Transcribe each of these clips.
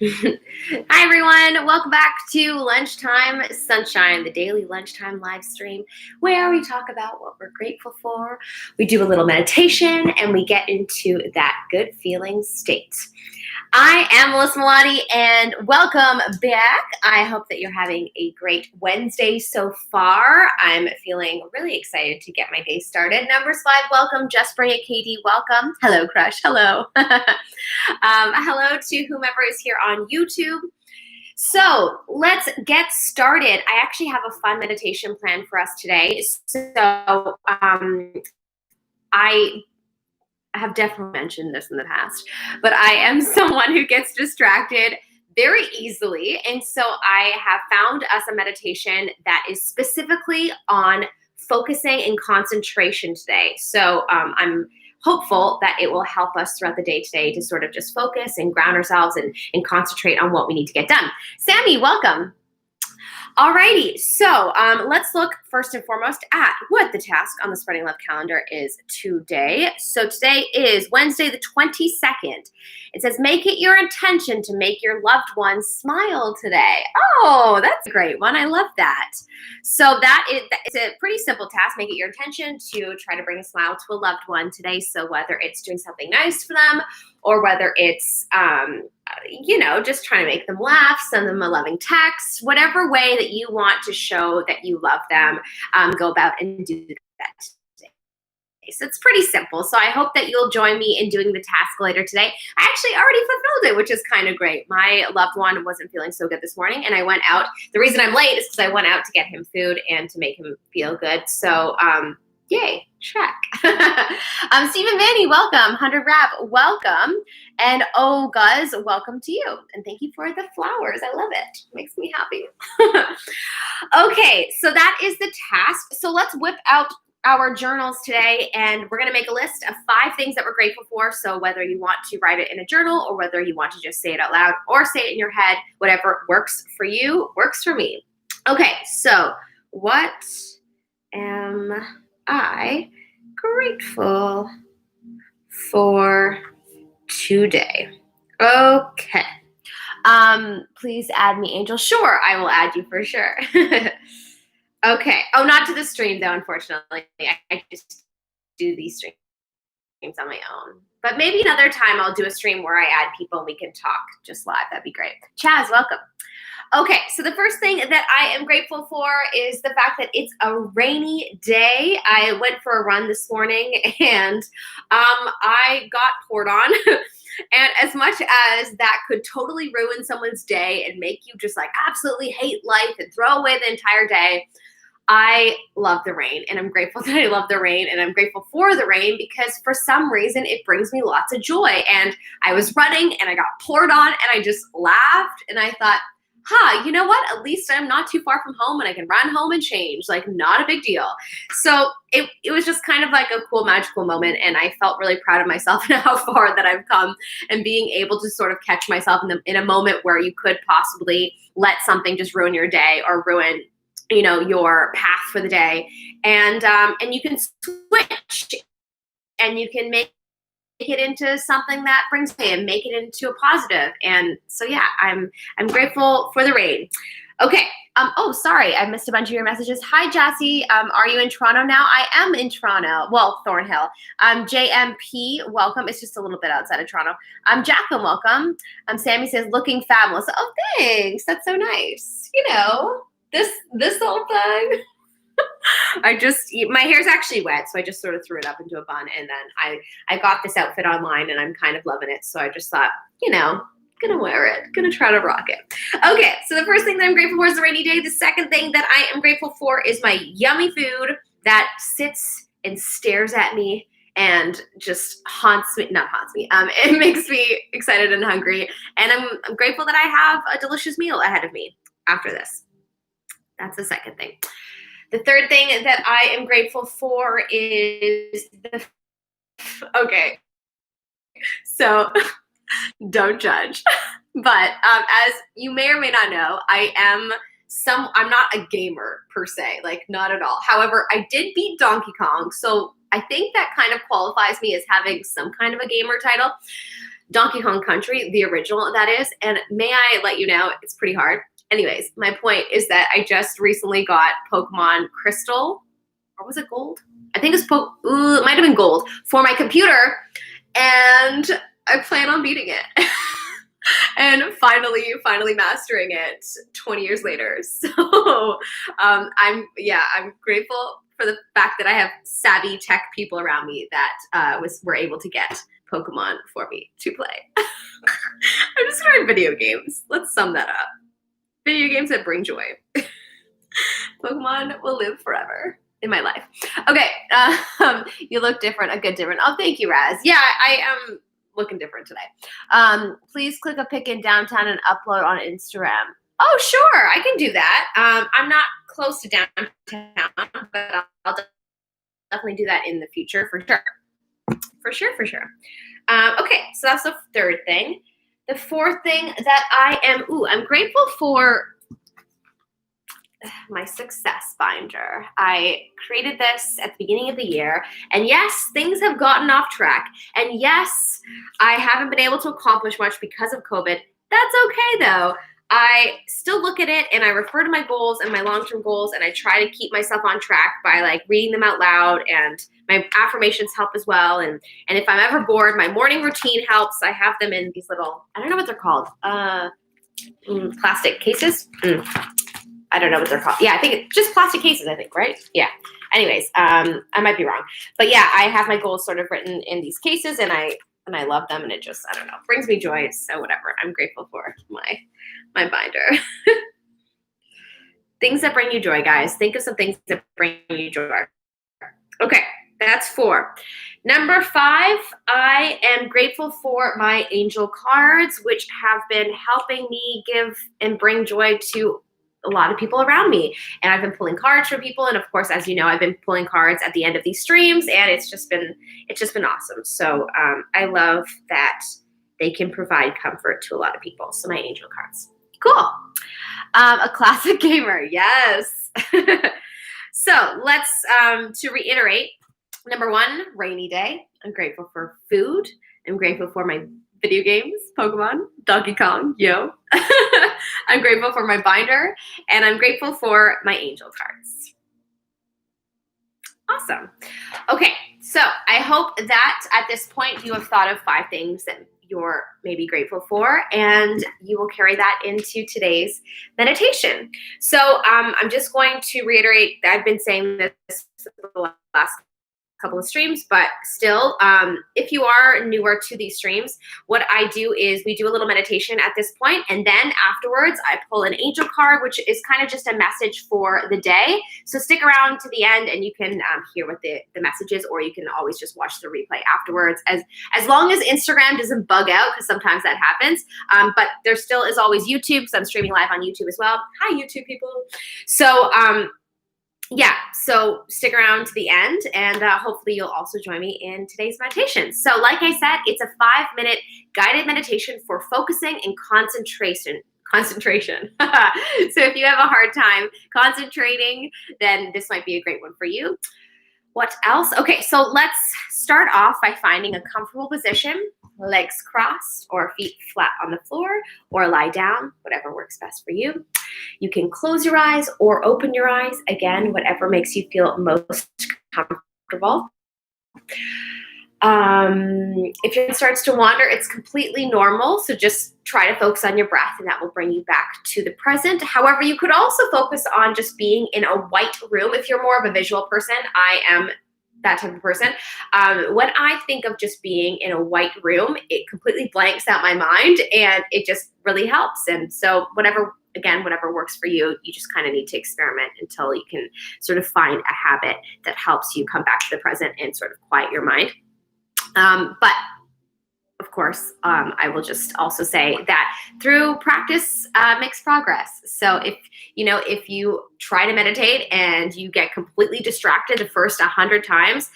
Hi, everyone. Welcome back to Lunchtime Sunshine, the daily lunchtime live stream where we talk about what we're grateful for. We do a little meditation and we get into that good feeling state. I am Melissa Milati and welcome back. I hope that you're having a great Wednesday so far. I'm feeling really excited to get my day started. Number 5, welcome. Just bring it, Katie. Welcome. Hello, Crush. Hello. Hello to whomever is here on YouTube. So let's get started. I actually have a fun meditation plan for us today. So I have definitely mentioned this in the past, but I am someone who gets distracted very easily. And so I have found us a meditation that is specifically on focusing and concentration today. So I'm hopeful that it will help us throughout the day today to sort of just focus and ground ourselves and concentrate on what we need to get done. Sammy, welcome. Alrighty, so let's look first and foremost at what the task on the Spreading Love calendar is today. So today is Wednesday the 22nd. It says, make it your intention to make your loved one smile today. Oh, that's a great one. I love that. So it's a pretty simple task. Make it your intention to try to bring a smile to a loved one today. So whether it's doing something nice for them or whether it's just trying to make them laugh, send them a loving text, whatever way that you want to show that you love them, go about and do that today. So it's pretty simple. So I hope that you'll join me in doing the task later today. I actually already fulfilled it, which is kind of great. My loved one wasn't feeling so good this morning, and I went out. The reason I'm late is because I went out to get him food and to make him feel good. So yay, check. Stephen Vanny, welcome. 100 Rap, welcome. And oh, Guz, welcome to you. And thank you for the flowers. I love it. Makes me happy. Okay, so that is the task. So let's whip out our journals today, and we're going to make a list of 5 things that we're grateful for. So whether you want to write it in a journal or whether you want to just say it out loud or say it in your head, whatever works for you works for me. Okay, so what am I grateful for today? Okay. Please add me, Angel. Sure, I will add you for sure. Okay. Oh, not to the stream though, unfortunately. I just do these streams on my own. But maybe another time I'll do a stream where I add people and we can talk just live. That'd be great. Chaz, welcome. Okay, so the first thing that I am grateful for is the fact that it's a rainy day. I went for a run this morning and I got poured on. And as much as that could totally ruin someone's day and make you just like absolutely hate life and throw away the entire day, I love the rain, and I'm grateful that I love the rain, and I'm grateful for the rain because for some reason it brings me lots of joy. And I was running and I got poured on and I just laughed and I thought, you know what? At least I'm not too far from home and I can run home and change. Like, not a big deal. So it was just kind of like a cool, magical moment. And I felt really proud of myself and how far that I've come and being able to sort of catch myself in a moment where you could possibly let something just ruin your day or ruin, your path for the day. And you can switch and you can make it into something that brings joy and make it into a positive. And so, yeah, I'm grateful for the rain. Okay. Sorry, I missed a bunch of your messages. Hi, Jassy. Are you in Toronto now? I am in Toronto. Well, Thornhill. JMP, welcome. It's just a little bit outside of Toronto. Jacqueline, welcome. Sammy says, looking fabulous. Oh, thanks. That's so nice. This whole thing. My hair's actually wet, so I just sort of threw it up into a bun, and then I got this outfit online, and I'm kind of loving it, so I just thought, gonna wear it, gonna try to rock it. Okay, so the first thing that I'm grateful for is the rainy day. The second thing that I am grateful for is my yummy food that sits and stares at me and just not haunts me. It makes me excited and hungry, and I'm grateful that I have a delicious meal ahead of me after this. That's the second thing. The third thing that I am grateful for is okay, so don't judge. But as you may or may not know, I'm not a gamer per se, like not at all. However, I did beat Donkey Kong, so I think that kind of qualifies me as having some kind of a gamer title. Donkey Kong Country, the original that is. And may I let you know, it's pretty hard. Anyways, my point is that I just recently got Pokemon Crystal, or was it Gold? I think it's it might have been Gold for my computer, and I plan on beating it. And finally mastering it 20 years later. So I'm grateful for the fact that I have savvy tech people around me that were able to get Pokemon for me to play. I'm just going video games. Let's sum that up. Video games that bring joy. Pokemon will live forever in my life. Okay, you look different, a good different. Oh, thank you, Raz. Yeah, I am looking different today. Please click a pic in downtown and upload on Instagram. Oh, sure, I can do that. I'm not close to downtown, but I'll definitely do that in the future for sure. For sure. Okay, so that's the third thing. The fourth thing that I'm grateful for my success binder. I created this at the beginning of the year, and yes, things have gotten off track, and yes, I haven't been able to accomplish much because of COVID. That's okay though. I still look at it and I refer to my goals and my long-term goals, and I try to keep myself on track by like reading them out loud, and my affirmations help as well. And if I'm ever bored, my morning routine helps. I have them in these little, I don't know what they're called, plastic cases. I don't know what they're called. Yeah, I think it's just plastic cases, I think, right? Yeah. Anyways, I might be wrong. But yeah, I have my goals sort of written in these cases, and I love them, and it just, I don't know, brings me joy. So whatever. I'm grateful for my binder. Things that bring you joy, guys. Think of some things that bring you joy. Okay, that's 4. Number 5, I am grateful for my angel cards, which have been helping me give and bring joy to a lot of people around me. And I've been pulling cards for people. And of course, as you know, I've been pulling cards at the end of these streams, and it's just been awesome. So I love that they can provide comfort to a lot of people. So my angel cards. Cool. A classic gamer. Yes. So let's, to reiterate, number 1, rainy day. I'm grateful for food. I'm grateful for my video games, Pokemon, Donkey Kong, yo. I'm grateful for my binder, and I'm grateful for my angel cards. Awesome. Okay, so I hope that at this point you have thought of 5 things that you're maybe grateful for, and you will carry that into today's meditation. So I'm just going to reiterate, I've been saying this for the last couple of streams, but still, if you are newer to these streams, what I do is we do a little meditation at this point, and then afterwards I pull an angel card, which is kind of just a message for the day. So stick around to the end, and you can hear what the message is, or you can always just watch the replay afterwards, as long as Instagram doesn't bug out, because sometimes that happens. But there still is always YouTube, so I'm streaming live on YouTube as well. Hi, YouTube people. So yeah, so stick around to the end, and hopefully you'll also join me in today's meditation. So like I said, it's a 5-minute guided meditation for focusing and concentration. So if you have a hard time concentrating, then this might be a great one for you. What else? Okay, so let's start off by finding a comfortable position, legs crossed or feet flat on the floor, or lie down, whatever works best for you. You can close your eyes or open your eyes. Again, whatever makes you feel most comfortable. If your mind starts to wander, it's completely normal. So just try to focus on your breath, and that will bring you back to the present. However, you could also focus on just being in a white room. If you're more of a visual person, I am that type of person. When I think of just being in a white room, it completely blanks out my mind, and it just really helps. And so whatever works for you, you just kind of need to experiment until you can sort of find a habit that helps you come back to the present and sort of quiet your mind. But of course, I will just also say that through practice makes progress. So if you try to meditate and you get completely distracted the first 100 times,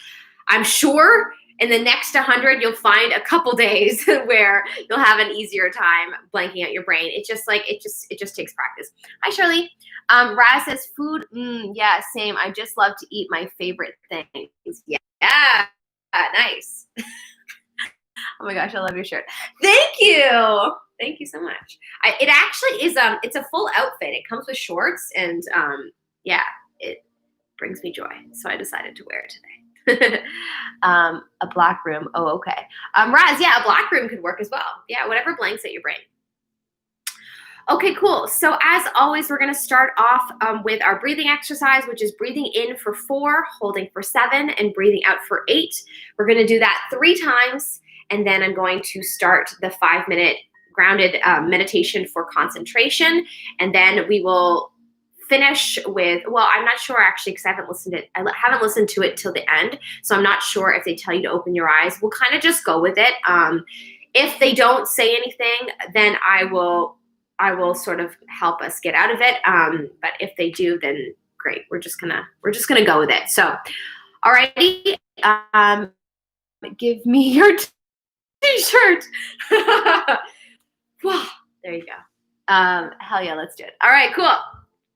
I'm sure in the next 100 you'll find a couple days where you'll have an easier time blanking out your brain. It just takes practice. Hi, Shirley. Raz says food. Yeah, same. I just love to eat my favorite things. Yeah, nice. Oh my gosh, I love your shirt. Thank you. Thank you so much. It actually is, it's a full outfit. It comes with shorts and yeah, it brings me joy. So I decided to wear it today. A black room. Oh, okay. Raz, yeah, a black room could work as well. Yeah, whatever blanks that you bring. Okay, cool. So as always, we're going to start off with our breathing exercise, which is breathing in for 4, holding for 7, and breathing out for 8. We're going to do that 3 times, and then I'm going to start the 5-minute grounded meditation for concentration, and then we will finish with, well, I'm not sure actually because I haven't listened to it till the end, so I'm not sure if they tell you to open your eyes. We'll kind of just go with it. If they don't say anything, then I will sort of help us get out of it. But if they do, then great. We're just gonna go with it. So, alrighty, give me your t-shirt. Wow, there you go. Hell yeah, let's do it. All right, cool.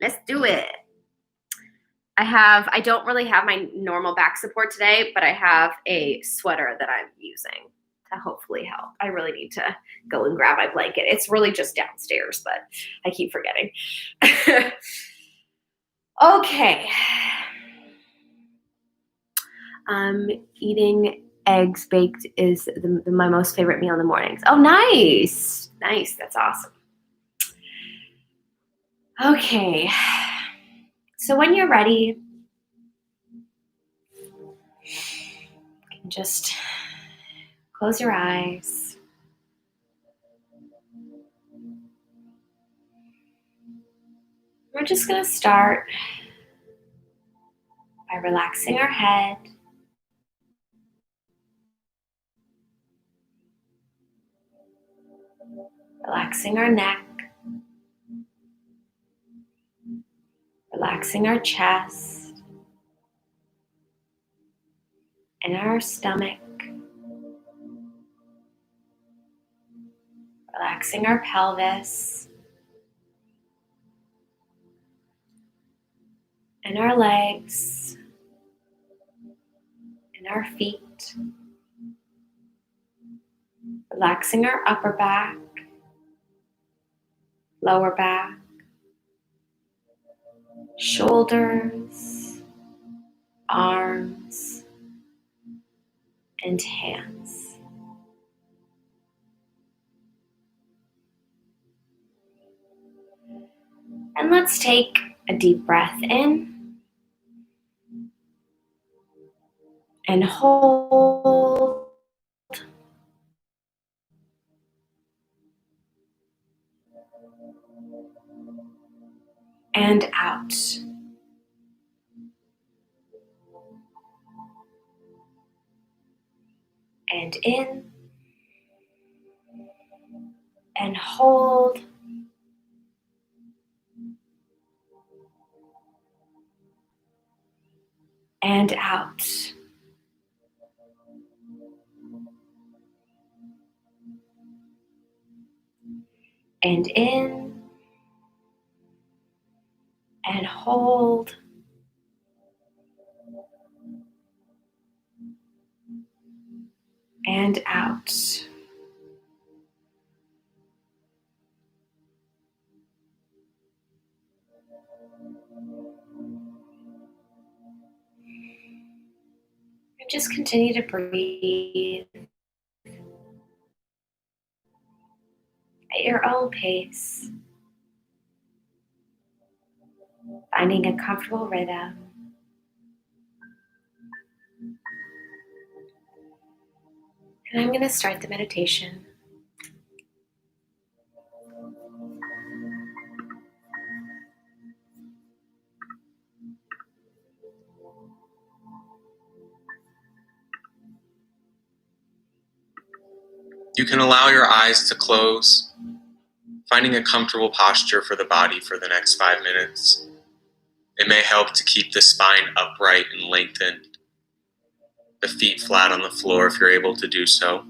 Let's do it. I don't really have my normal back support today, but I have a sweater that I'm using to hopefully help. I really need to go and grab my blanket. It's really just downstairs, but I keep forgetting. Okay. Eating eggs baked is my most favorite meal in the mornings. Oh, nice. Nice. That's awesome. Okay. So when you're ready, you can just close your eyes. We're just going to start by relaxing our head. Relaxing our neck. Relaxing our chest. And our stomach. Relaxing our pelvis. And our legs. And our feet. Relaxing our upper back, lower back, shoulders, arms, and hands. And let's take a deep breath in and hold. And out. And in. And hold. And out. And in. And hold. And out. And just continue to breathe at your own pace, finding a comfortable rhythm. And I'm going to start the meditation. You can allow your eyes to close, finding a comfortable posture for the body for the next 5 minutes. It may help to keep the spine upright and lengthened, the feet flat on the floor if you're able to do so.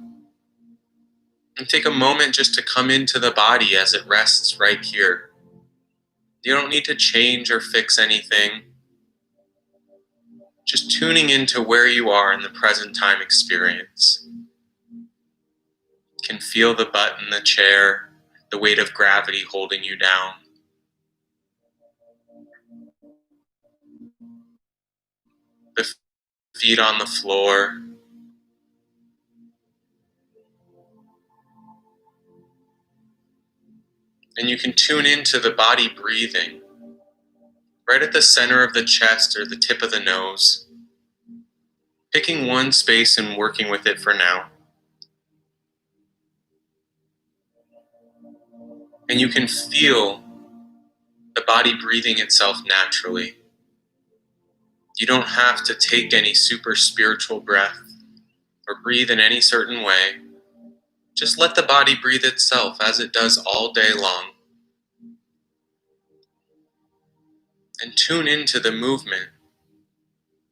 And take a moment just to come into the body as it rests right here. You don't need to change or fix anything. Just tuning into where you are in the present time experience. can feel the butt in the chair, the weight of gravity holding you down. The feet on the floor. And you can tune into the body breathing, right at the center of the chest or the tip of the nose, picking one space and working with it for now. And you can feel the body breathing itself naturally. You don't have to take any super spiritual breath or breathe in any certain way. Just let the body breathe itself as it does all day long. And tune into the movement.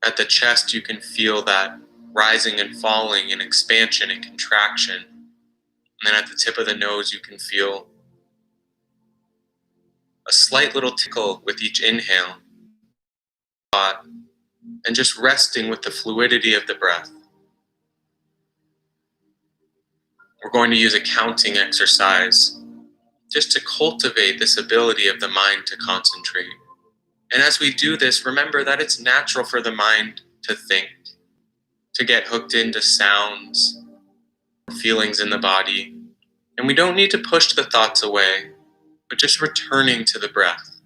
At the chest, you can feel that rising and falling and expansion and contraction. And then at the tip of the nose, you can feel a slight little tickle with each inhale. And just resting with the fluidity of the breath. We're going to use a counting exercise just to cultivate this ability of the mind to concentrate. And as we do this, remember that it's natural for the mind to think, to get hooked into sounds, feelings in the body. And we don't need to push the thoughts away, but just returning to the breath,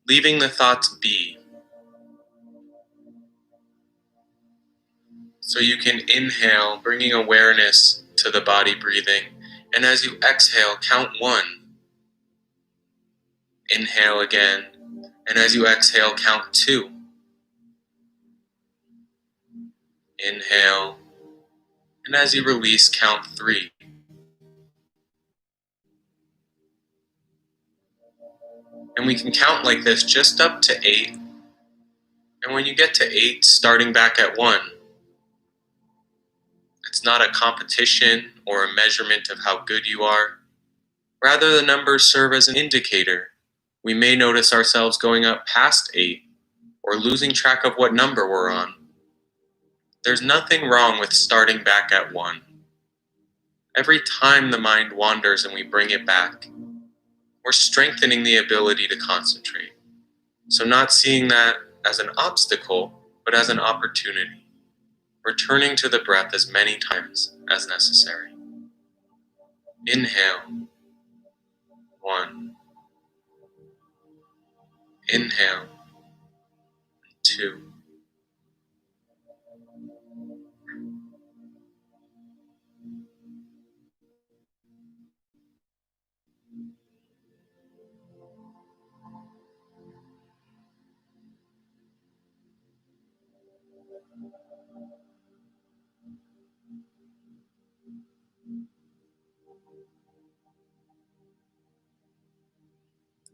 leaving the thoughts be. So you can inhale, bringing awareness to the body breathing. And as you exhale, count 1. Inhale again. And as you exhale, count 2. Inhale. And as you release, count 3. And we can count like this just up to 8. And when you get to 8, starting back at 1, it's not a competition or a measurement of how good you are. Rather, the numbers serve as an indicator. We may notice ourselves going up past 8 or losing track of what number we're on. There's nothing wrong with starting back at 1. Every time the mind wanders and we bring it back, we're strengthening the ability to concentrate. So not seeing that as an obstacle, but as an opportunity. Returning to the breath as many times as necessary. Inhale. 1. Inhale. 2.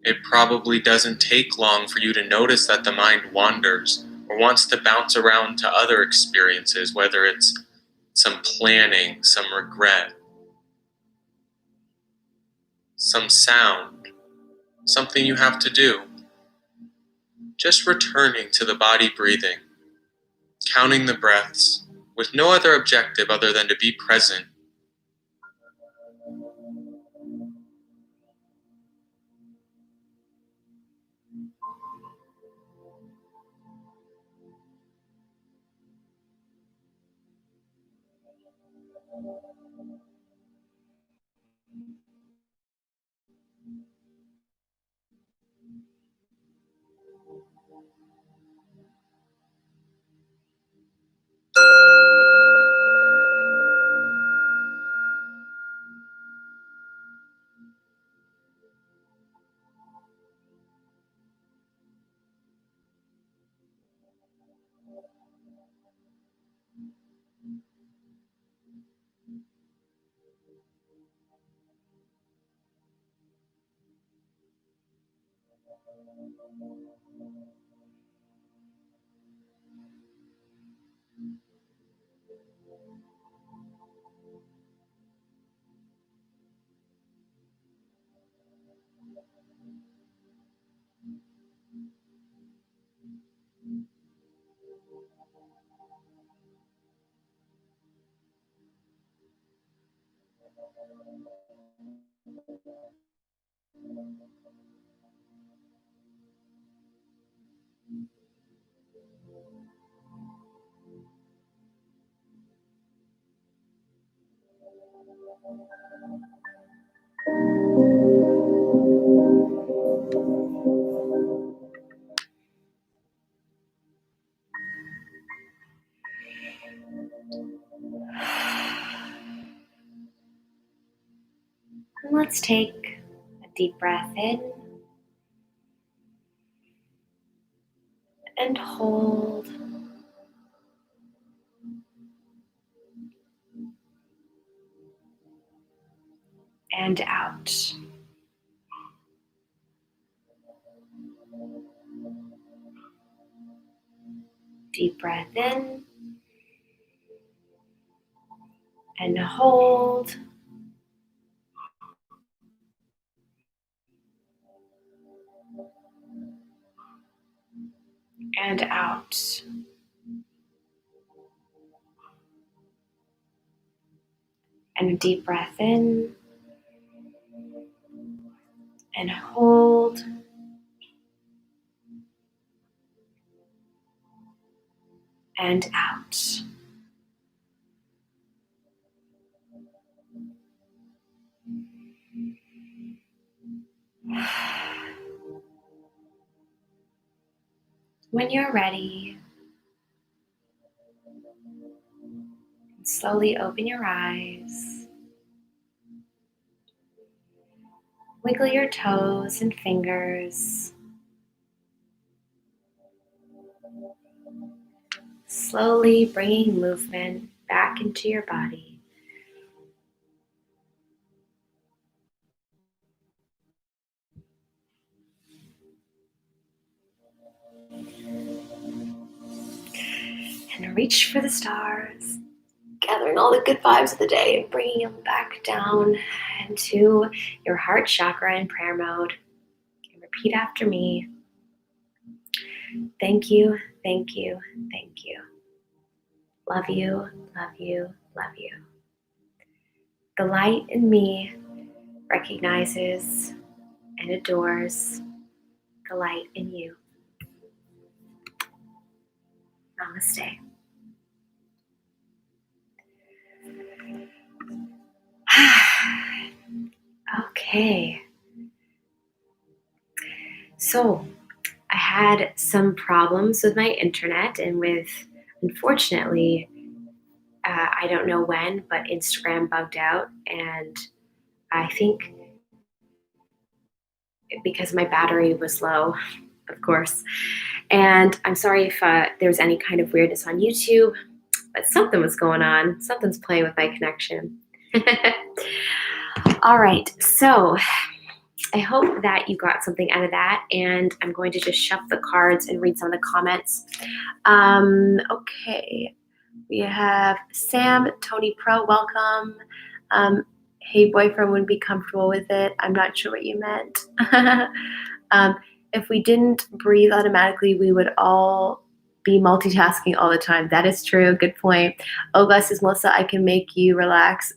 It probably doesn't take long for you to notice that the mind wanders or wants to bounce around to other experiences, whether it's some planning, some regret, some sound, something you have to do. Just returning to the body breathing, counting the breaths, with no other objective other than to be present. And let's take a deep breath in and hold. And out. Deep breath in and hold. And out. And a deep breath in and hold. And out. When you're ready, slowly open your eyes. Wiggle your toes and fingers. Slowly bringing movement back into your body. And reach for the stars, gathering all the good vibes of the day and bringing them back down into your heart chakra in prayer mode. And repeat after me. Thank you, thank you, thank you. Love you, love you, love you. The light in me recognizes and adores the light in you. Namaste. Okay. So I had some problems with my internet and unfortunately, I don't know when, but Instagram bugged out. And I think because my battery was low, of course. And I'm sorry if there was any kind of weirdness on YouTube, but something was going on. Something's playing with my connection. All right, so I hope that you got something out of that, and I'm going to just shuffle the cards and read some of the comments. Okay, we have Sam, Tony Pro, welcome. Hey, boyfriend wouldn't be comfortable with it. I'm not sure what you meant. If we didn't breathe automatically, we would all be multitasking all the time. That is true. Good point. Oh, bless Melissa, I can make you relax.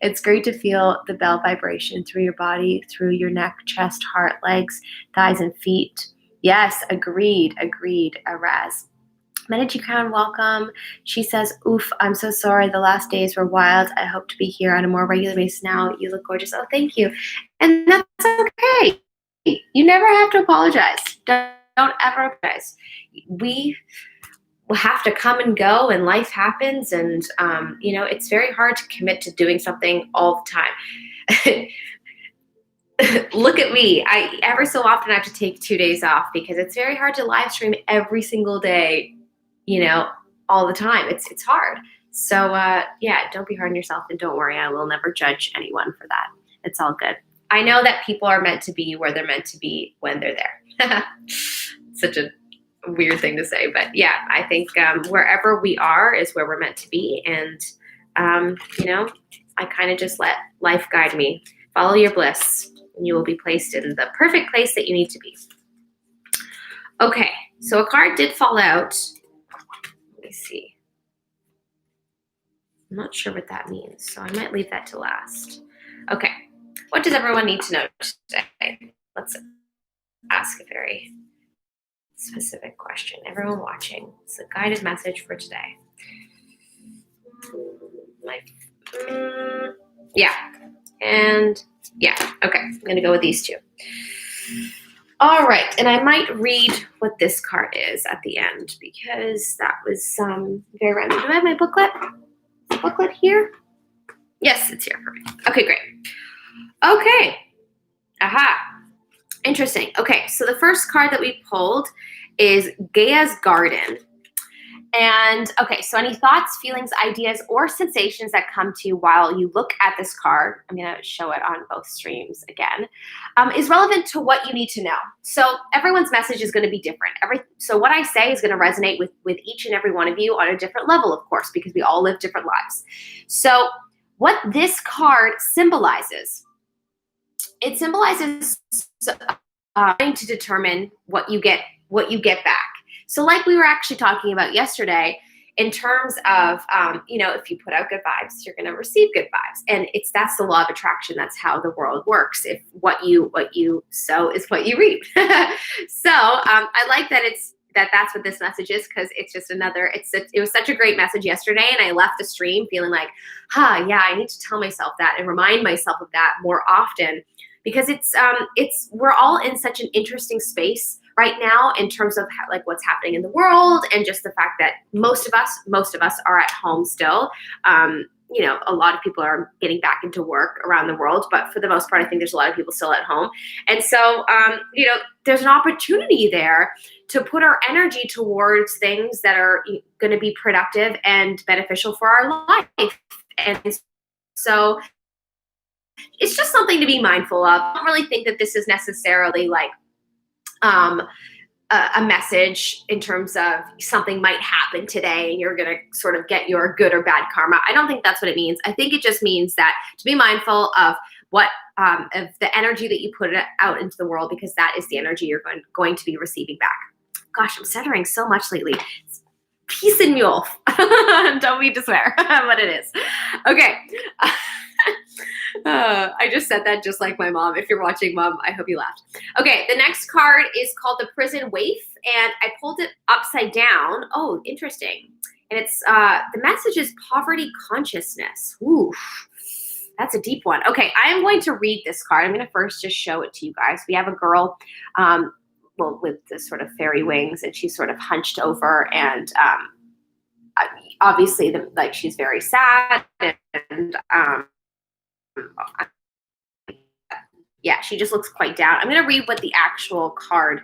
It's great to feel the bell vibration through your body, through your neck, chest, heart, legs, thighs, and feet. Yes, agreed, Raz. Medici Crown, welcome. She says, oof, I'm so sorry. The last days were wild. I hope to be here on a more regular basis now. You look gorgeous. Oh, thank you. And that's okay. You never have to apologize. Don't ever apologize. We will have to come and go, and life happens. And, it's very hard to commit to doing something all the time. Look at me. I ever so often have to take 2 days off because it's very hard to live stream every single day, all the time. It's hard. So, don't be hard on yourself, and don't worry. I will never judge anyone for that. It's all good. I know that people are meant to be where they're meant to be when they're there. Such a weird thing to say, but yeah, I think wherever we are is where we're meant to be. And, I kind of just let life guide me. Follow your bliss, and you will be placed in the perfect place that you need to be. Okay, so a card did fall out. Let me see. I'm not sure what that means, so I might leave that to last. Okay, what does everyone need to know today? Let's ask a very specific question. Everyone watching, it's a guided message for today. Yeah, and yeah, okay, I'm gonna go with these two. All right, and I might read what this card is at the end because that was very random. Do I have my booklet? Is the booklet here? Yes, it's here for me. Okay, great. Okay. Aha. Interesting. Okay, so the first card that we pulled is Gaia's Garden. And okay, so any thoughts, feelings, ideas, or sensations that come to you while you look at this card, I'm going to show it on both streams again, is relevant to what you need to know. So everyone's message is going to be different. So what I say is going to resonate with each and every one of you on a different level, of course, because we all live different lives. So what this card symbolizes, it symbolizes trying to determine what you get back. So like we were actually talking about yesterday, in terms of, if you put out good vibes, you're going to receive good vibes. And that's the law of attraction. That's how the world works. If what you sow is what you reap. So I like that that's what this message is, because it's just it was such a great message yesterday. And I left the stream feeling like, yeah, I need to tell myself that and remind myself of that more often, because we're all in such an interesting space right now in terms of what's happening in the world, and just the fact that most of us are at home still. A lot of people are getting back into work around the world, but for the most part, I think there's a lot of people still at home. And so, there's an opportunity there to put our energy towards things that are going to be productive and beneficial for our life. And so it's just something to be mindful of. I don't really think that this is necessarily a message in terms of something might happen today and you're going to sort of get your good or bad karma. I don't think that's what it means. I think it just means that to be mindful of of the energy that you put out into the world, because that is the energy you're going to be receiving back. Gosh, I'm stuttering so much lately. Peace and mule. Don't mean to swear, but it is. Okay. I just said that just like my mom. If you're watching, Mom, I hope you laughed. Okay, the next card is called the Prison Waif, and I pulled it upside down. Oh, interesting. And it's the message is poverty consciousness. Ooh, that's a deep one. Okay, I am going to read this card. I'm going to first just show it to you guys. We have a girl with this sort of fairy wings, and she's sort of hunched over, and obviously she's very sad, and yeah, she just looks quite down. I'm going to read what the actual card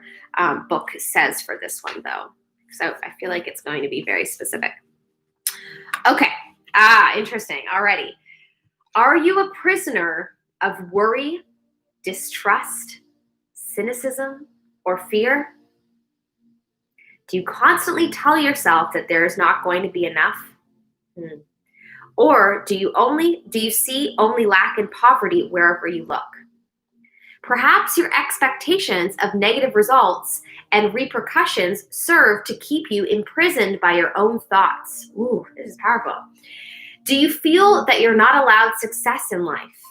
book says for this one, though, so I feel like it's going to be very specific. Okay. Interesting. Alrighty. Are you a prisoner of worry, distrust, cynicism, or fear? Do you constantly tell yourself that there is not going to be enough? Or do you see only lack and poverty wherever you look? Perhaps your expectations of negative results and repercussions serve to keep you imprisoned by your own thoughts. Ooh, this is powerful. Do you feel that you're not allowed success in life?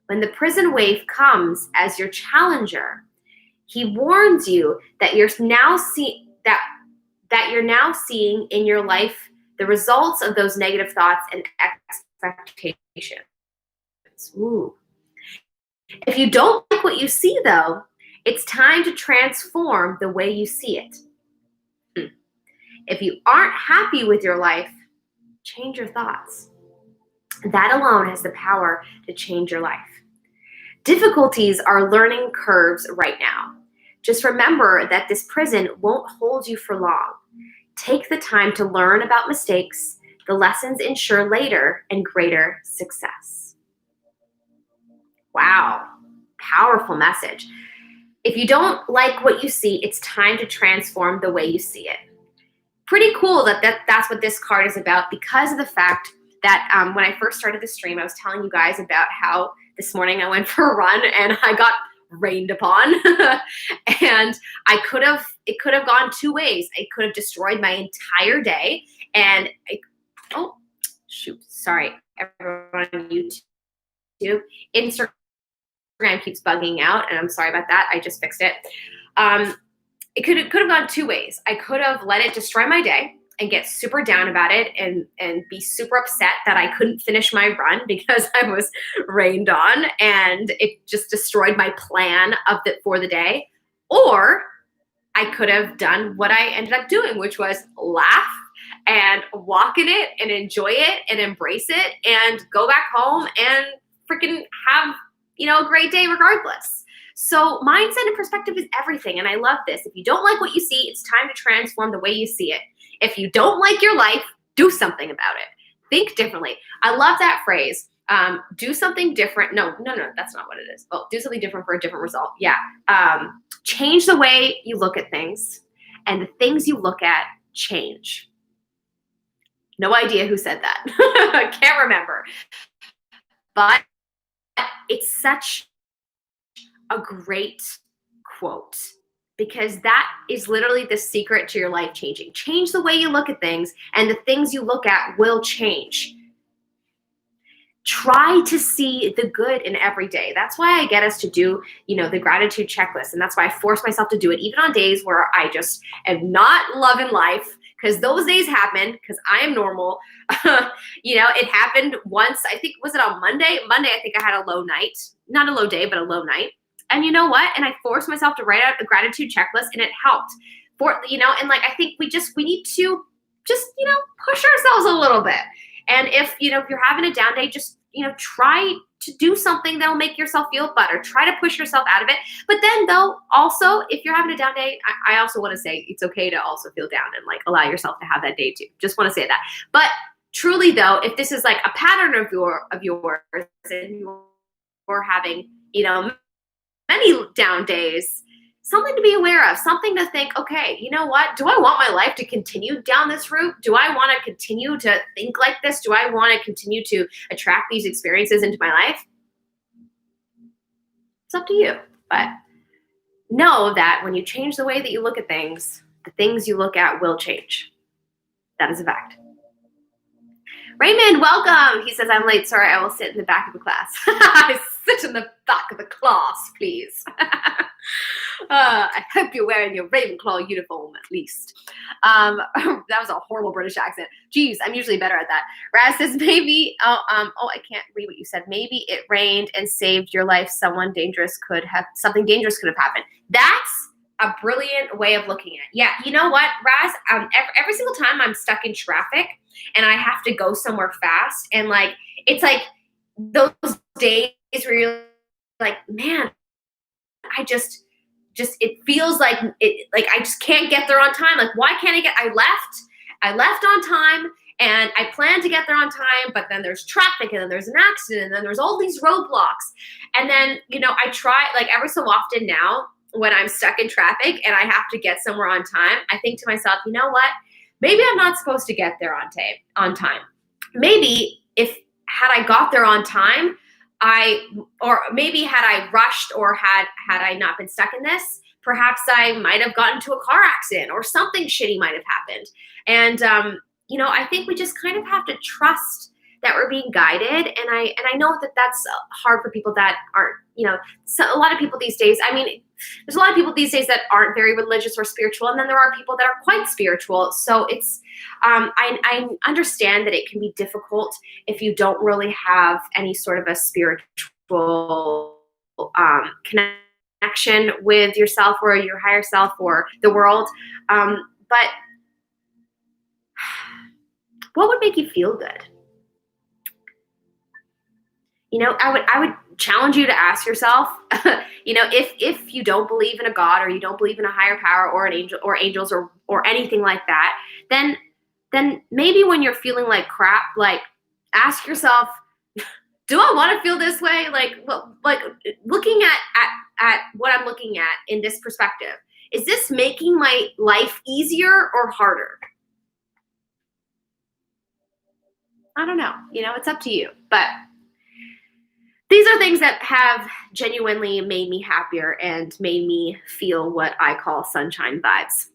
When the prison waif comes as your challenger, he warns you that you're now seeing in your life the results of those negative thoughts and expectations. Ooh. If you don't like what you see, though, it's time to transform the way you see it. If you aren't happy with your life, change your thoughts. That alone has the power to change your life. Difficulties are learning curves right now. Just remember that this prison won't hold you for long. Take the time to learn about mistakes. The lessons ensure later and greater success. Wow, powerful message. If you don't like what you see, it's time to transform the way you see it. Pretty cool that's what this card is about, because of the fact that when I first started the stream, I was telling you guys about how this morning I went for a run and I got rained upon. And it could have gone two ways. It could have destroyed my entire day, and Sorry, everyone on YouTube. Instagram keeps bugging out, and I'm sorry about that. I just fixed it. It could have gone two ways. I could have let it destroy my day and get super down about it and be super upset that I couldn't finish my run because I was rained on and it just destroyed my plan for the day. Or I could have done what I ended up doing, which was laugh and walk in it and enjoy it and embrace it and go back home and freaking have, a great day regardless. So mindset and perspective is everything. And I love this. If you don't like what you see, it's time to transform the way you see it. If you don't like your life, do something about it. Think differently. I love that phrase. Do something different. No, that's not what it is. Well, do something different for a different result. Yeah. Change the way you look at things, and the things you look at change. No idea who said that. I can't remember. But it's such a great quote, because that is literally the secret to your life changing. Change the way you look at things, and the things you look at will change. Try to see the good in every day. That's why I get us to do, the gratitude checklist. And that's why I force myself to do it, even on days where I just am not loving life, because those days happen, because I am normal. It happened once, I think, was it on Monday? Monday, I think I had a low night. Not a low day, but a low night. And you know what? And I forced myself to write out the gratitude checklist, and it helped. I think we need to just, push ourselves a little bit. And if you're having a down day, just, try to do something that'll make yourself feel better. Try to push yourself out of it. But then though, also, if you're having a down day, I also want to say it's okay to also feel down and allow yourself to have that day too. Just want to say that. But truly though, if this is a pattern of yours and you're having, many down days, something to be aware of, something to think, okay, you know what? Do I want my life to continue down this route? Do I want to continue to think like this? Do I want to continue to attract these experiences into my life? It's up to you. But know that when you change the way that you look at things, the things you look at will change. That is a fact. Raymond, welcome. He says, I'm late. Sorry, I will sit in the back of the class. Sit in the back of the class, please. I hope you're wearing your Ravenclaw uniform at least. That was a horrible British accent. Jeez, I'm usually better at that. Raz says, maybe, I can't read what you said. Maybe it rained and saved your life. Something dangerous could have happened. That's a brilliant way of looking at it. Yeah, you know what, Raz? Every single time I'm stuck in traffic and I have to go somewhere fast, and it's those days where you're like, man, I just it feels like I just can't get there on time. Why can't I left on time, and I planned to get there on time, but then there's traffic, and then there's an accident, and then there's all these roadblocks. And then, I try, every so often now when I'm stuck in traffic and I have to get somewhere on time, I think to myself, you know what? Maybe I'm not supposed to get there on time. Maybe had I got there on time, maybe had I rushed, or had I not been stuck in this, perhaps I might have gotten into a car accident, or something shitty might have happened. And, I think we just kind of have to trust that we're being guided. And I know that that's hard for people that aren't, a lot of people these days, there's a lot of people these days that aren't very religious or spiritual. And then there are people that are quite spiritual. So it's, I understand that it can be difficult if you don't really have any sort of a spiritual connection with yourself or your higher self or the world. But what would make you feel good? I would challenge you to ask yourself, if you don't believe in a God, or you don't believe in a higher power or an angel or angels or anything like that, then maybe when you're feeling like crap, ask yourself, do I want to feel this way? Looking at what I'm looking at in this perspective, is this making my life easier or harder? I don't know. It's up to you. But these are things that have genuinely made me happier and made me feel what I call sunshine vibes.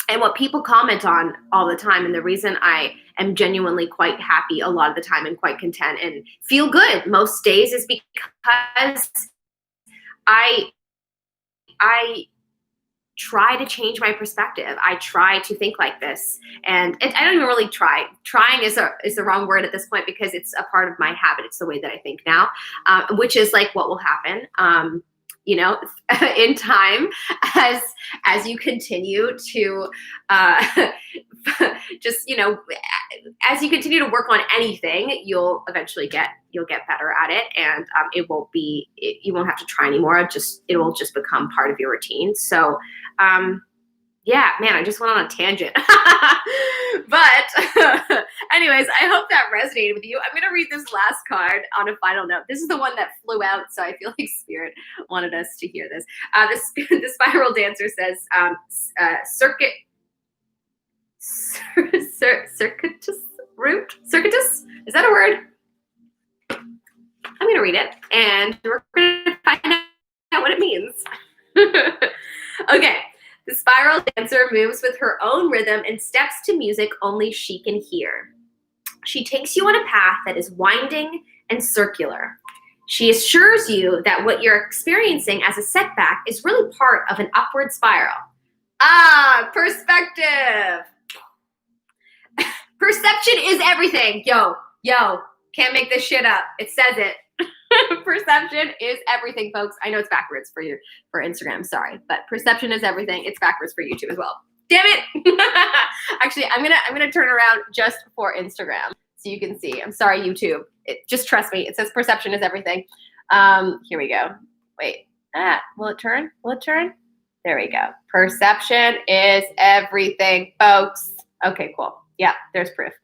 And what people comment on all the time, and the reason I am genuinely quite happy a lot of the time and quite content and feel good most days is because I try to change my perspective. I try to think like this, and I don't even really try. Trying is the wrong word at this point because it's a part of my habit. It's the way that I think now, which is like what will happen. In time, as you continue to as you continue to work on anything, you'll eventually get better at it, and you won't have to try anymore. It will just become part of your routine. So yeah, man, I just went on a tangent. But anyways, I hope that resonated with you. I'm going to read this last card on a final note. This is the one that flew out, so I feel like Spirit wanted us to hear this. The Spiral Dancer says, circuitous root? Circuitous? Is that a word? I'm going to read it, and we're going to find out what it means. Okay. The Spiral Dancer moves with her own rhythm and steps to music only she can hear. She takes you on a path that is winding and circular. She assures you that what you're experiencing as a setback is really part of an upward spiral. Perspective. Perception is everything. Yo, can't make this shit up. It says it. Perception is everything, folks. I know it's backwards for Instagram, sorry, but perception is everything. It's backwards for YouTube as well. Damn it! Actually, I'm gonna turn around just for Instagram so you can see. I'm sorry, YouTube. Just trust me. It says perception is everything. Here we go. Wait. Will it turn? Will it turn? There we go. Perception is everything, folks. Okay, cool. Yeah, there's proof.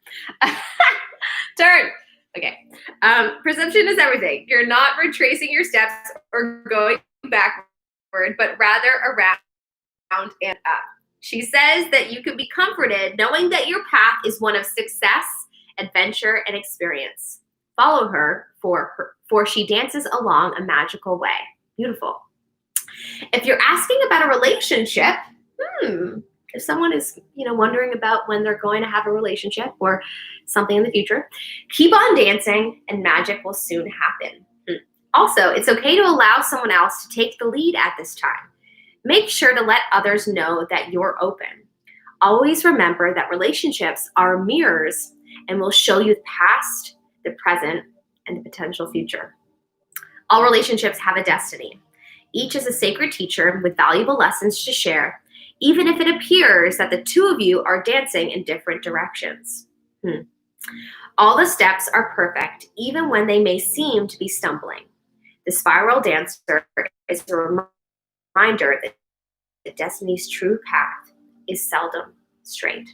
Turn. Okay. Perception is everything. You're not retracing your steps or going backward, but rather around and up. She says that you can be comforted knowing that your path is one of success, adventure, and experience. Follow her, for she dances along a magical way. Beautiful. If you're asking about a relationship, if someone is, wondering about when they're going to have a relationship or something in the future, keep on dancing and magic will soon happen. Also, it's okay to allow someone else to take the lead at this time. Make sure to let others know that you're open. Always remember that relationships are mirrors and will show you the past, the present, and the potential future. All relationships have a destiny. Each is a sacred teacher with valuable lessons to share, even if it appears that the two of you are dancing in different directions. All the steps are perfect, even when they may seem to be stumbling. The Spiral Dancer is a reminder that the destiny's true path is seldom straight.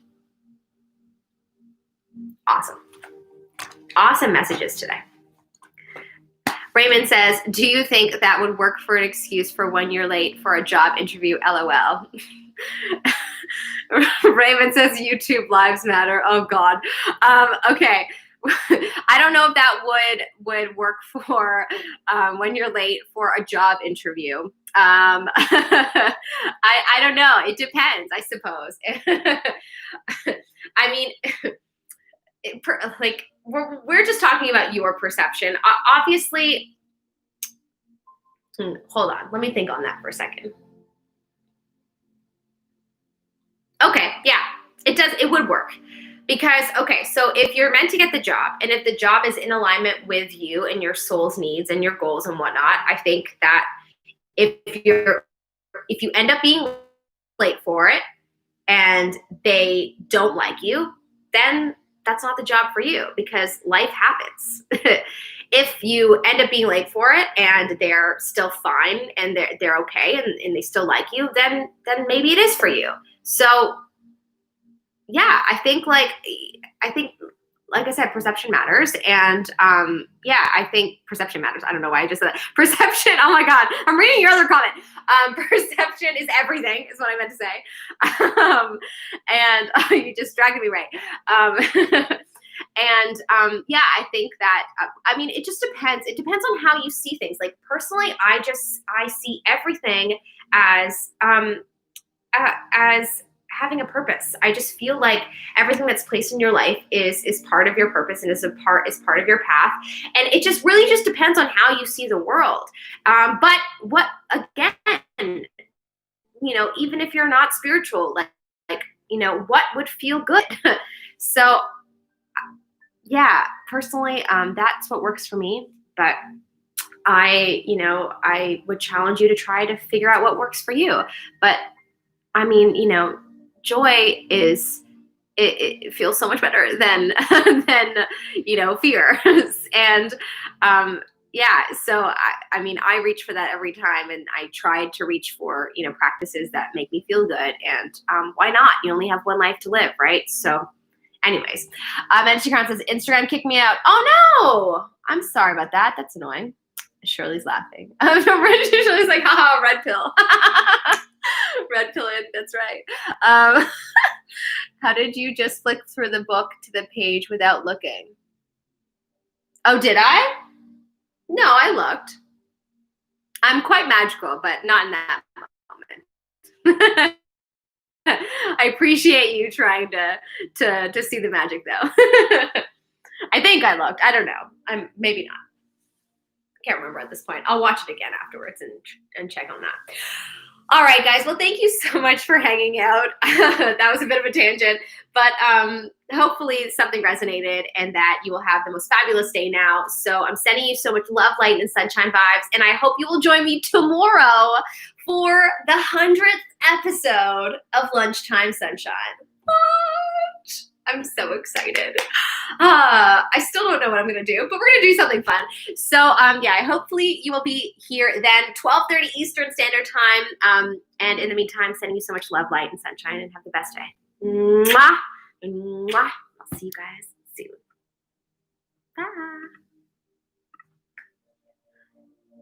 Awesome. Awesome messages today. Raymond says, do you think that would work for an excuse for when you're late for a job interview? LOL. Raymond says YouTube lives matter. Oh God. Okay. I don't know if that would work for when you're late for a job interview. I don't know. It depends, I suppose. I mean, we're just talking about your perception. Obviously, hold on. Let me think on that for a second. Okay, yeah, it would work. Because, okay, so if you're meant to get the job, and if the job is in alignment with you and your soul's needs and your goals and whatnot, I think that if you end up being late for it and they don't like you, then that's not the job for you because life happens. If you end up being late for it and they're still fine and they're okay and they still like you, then maybe it is for you. So yeah, I think like I said, perception matters. And yeah, I think perception matters. I don't know why I just said that. Perception, oh my God, I'm reading your other comment. Perception is everything is what I meant to say. And you distracted me, right? Yeah, I think that, it just depends. It depends on how you see things. Like personally, I see everything as having a purpose. I just feel like everything that's placed in your life is part of your purpose and is part of your path. And it just really just depends on how you see the world. But what, again, even if you're not spiritual, like what would feel good? So yeah, personally, that's what works for me. But I would challenge you to try to figure out what works for you. But I mean, joy it feels so much better than fear. And yeah, so I mean, I reach for that every time, and I tried to reach for practices that make me feel good. And why not? You only have one life to live, right? So anyways, Instagram says, Instagram kicked me out. Oh no, I'm sorry about that. That's annoying. Shirley's laughing. Shirley's like, haha, red pill. Red pill in, that's right. How did you just flick through the book to the page without looking? Oh, did I? No, I looked. I'm quite magical, but not in that moment. I appreciate you trying to see the magic, though. I think I looked. I don't know. I'm maybe not. I can't remember at this point. I'll watch it again afterwards and check on that. All right, guys. Well, thank you so much for hanging out. That was a bit of a tangent, but hopefully something resonated and that you will have the most fabulous day now. So I'm sending you so much love, light, and sunshine vibes, and I hope you will join me tomorrow for the 100th episode of Lunchtime Sunshine. What? I'm so excited. I still don't know what I'm going to do, but we're going to do something fun. So, yeah, hopefully you will be here then, 12:30 Eastern Standard Time. And in the meantime, sending you so much love, light, and sunshine, and have the best day. Mwah! Mwah! I'll see you guys